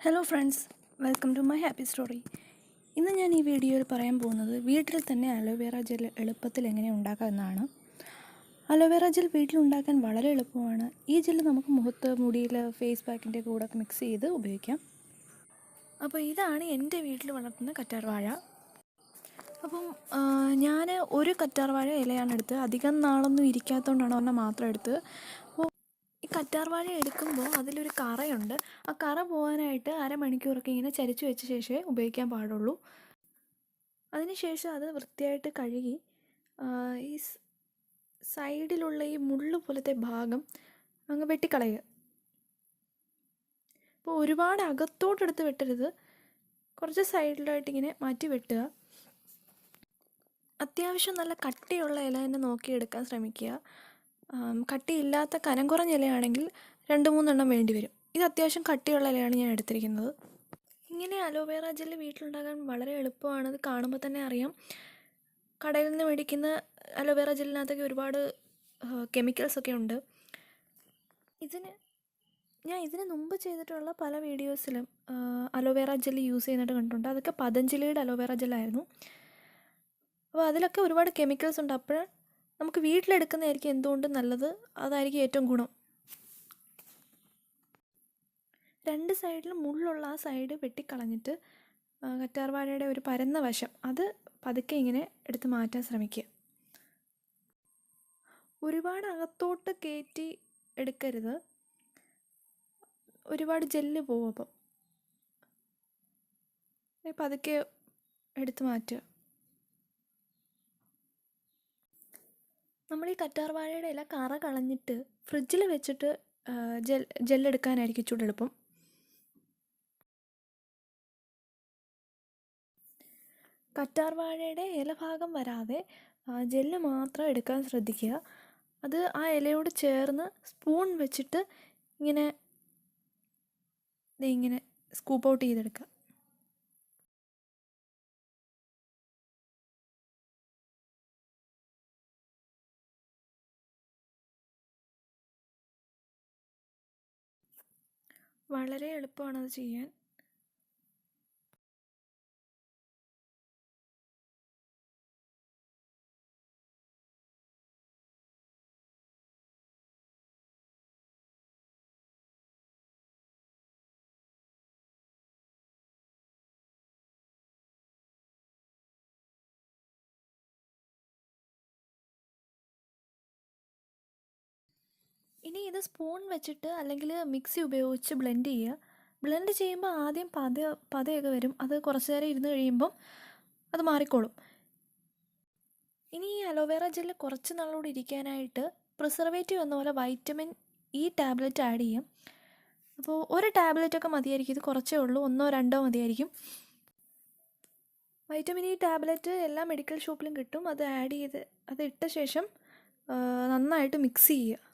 Hello friends, welcome to my happy story. ഇന്ന് ഞാൻ ഈ വീഡിയോയിൽ പറയാൻ പോകുന്നത് വീട്ടിൽ തന്നെ അലോവേറ ജെൽ എളുപ്പത്തിൽ എങ്ങനെ ഉണ്ടാക്കാം എന്നാണ്. അലോവേറ ജെൽ വീട്ടിലുണ്ടാക്കാൻ വളരെ എളുപ്പമാണ്. ഈ ജെൽ നമുക്ക് മുഖത്ത്, മുടിയിൽ, ഫേസ് പാക്കിൻ്റെ കൂടെ മിക്സ് ചെയ്ത് ഉപയോഗിക്കാം. അപ്പോൾ ഇതാണ് എൻ്റെ വീട്ടിൽ വളർത്തുന്ന കറ്റാർവാഴ. അപ്പം ഞാൻ ഒരു കറ്റാർവാഴ ഇലയാണ് എടുത്തത്. അധികം നാളൊന്നും ഇരിക്കാത്തതുകൊണ്ടാണ് ഒരെണ്ണം മാത്രം എടുത്തത്. ഈ കറ്റാർവാഴ എടുക്കുമ്പോൾ അതിലൊരു കറയുണ്ട്. ആ കറ പോകാനായിട്ട് അരമണിക്കൂറൊക്കെ ഇങ്ങനെ ചരിച്ച് വെച്ച ശേഷമേ ഉപയോഗിക്കാൻ പാടുള്ളൂ. അതിനുശേഷം അത് വൃത്തിയായിട്ട് കഴുകി ഈ സൈഡിലുള്ള ഈ മുള്ളു പോലത്തെ ഭാഗം അങ്ങ് വെട്ടിക്കളയുക. അപ്പോൾ ഒരുപാട് അകത്തോട്ടെടുത്ത് വെട്ടരുത്, കുറച്ച് സൈഡിലായിട്ട് ഇങ്ങനെ മാറ്റി വെട്ടുക. അത്യാവശ്യം നല്ല കട്ടിയുള്ള ഇല തന്നെ നോക്കിയെടുക്കാൻ ശ്രമിക്കുക. കട്ടിയില്ലാത്ത കനം കുറഞ്ഞ ഇലയാണെങ്കിൽ 2-3 വേണ്ടി വരും. ഇത് അത്യാവശ്യം കട്ടിയുള്ള ഇലയാണ് ഞാൻ എടുത്തിരിക്കുന്നത്. ഇങ്ങനെ അലോവേറ ജെല്ല് വീട്ടിലുണ്ടാക്കാൻ വളരെ എളുപ്പമാണ്. ഇത് കാണുമ്പോൾ തന്നെ അറിയാം. കടയിൽ നിന്ന് മേടിക്കുന്ന അലോവേറ ജെല്ലിനകത്തൊക്കെ ഒരുപാട് കെമിക്കൽസൊക്കെ ഉണ്ട്. ഞാൻ ഇതിന് മുമ്പ് ചെയ്തിട്ടുള്ള പല വീഡിയോസിലും അലോവേറ ജെല്ല് യൂസ് ചെയ്യുന്നതായിട്ട് കണ്ടിട്ടുണ്ട്. അതൊക്കെ പതഞ്ജലിയുടെ അലോവേറ ജെല്ലായിരുന്നു. അപ്പോൾ അതിലൊക്കെ ഒരുപാട് കെമിക്കൽസ് ഉണ്ട്. അപ്പോൾ നമുക്ക് വീട്ടിലെടുക്കുന്നതായിരിക്കും എന്തുകൊണ്ടും നല്ലത്, അതായിരിക്കും ഏറ്റവും ഗുണം. 2 സൈഡിലും മുള്ളുള്ള ആ സൈഡ് വെട്ടിക്കളഞ്ഞിട്ട് കറ്റാർവാഴയുടെ ഒരു പരന്ന വശം അത് പതുക്കെ ഇങ്ങനെ എടുത്ത് മാറ്റാൻ ശ്രമിക്കുക. ഒരുപാട് അകത്തോട്ട് കയറ്റി എടുക്കരുത്, ഒരുപാട് ജെല്ല് പോകും. അപ്പം പതുക്കെ എടുത്ത് മാറ്റുക. നമ്മൾ ഈ കറ്റാർവാഴയുടെ ഇല കറ കളഞ്ഞിട്ട് ഫ്രിഡ്ജിൽ വെച്ചിട്ട് ജെല്ലെടുക്കാനായിരിക്കും ഇച്ചിരി എളുപ്പം. കറ്റാർവാഴയുടെ ഇലഭാഗം വരാതെ ജെല്ല് മാത്രം എടുക്കാൻ ശ്രദ്ധിക്കുക. അത് ആ ഇലയോട് ചേർന്ന് സ്പൂൺ വെച്ചിട്ട് ഇങ്ങനെ സ്കൂപ്പ് ഔട്ട് ചെയ്തെടുക്കുക. വളരെ എളുപ്പമാണത് ചെയ്യാൻ. ഇനി ഇത് സ്പൂൺ വെച്ചിട്ട് അല്ലെങ്കിൽ മിക്സി ഉപയോഗിച്ച് ബ്ലെൻഡ് ചെയ്യുക. ബ്ലെൻഡ് ചെയ്യുമ്പോൾ ആദ്യം പതയൊക്കെ വരും. അത് കുറച്ച് നേരം ഇരുന്ന് കഴിയുമ്പം അത് മാറിക്കോളും. ഇനി ഈ അലോവേറ ജെല്ല് കുറച്ച് നാളോടെ ഇരിക്കാനായിട്ട് പ്രിസർവേറ്റീവ് എന്ന പോലെ വൈറ്റമിൻ ഇ ടാബ്ലറ്റ് ആഡ് ചെയ്യാം. അപ്പോൾ ഒരു ടാബ്ലറ്റൊക്കെ മതിയായിരിക്കും. ഇത് കുറച്ചേ ഉള്ളൂ, 1-2 മതിയായിരിക്കും. വൈറ്റമിൻ ഇ ടാബ്ലറ്റ് എല്ലാ മെഡിക്കൽ ഷോപ്പിലും കിട്ടും. അത് ആഡ് ചെയ്ത് അത് ഇട്ട ശേഷം നന്നായിട്ട് മിക്സ് ചെയ്യുക.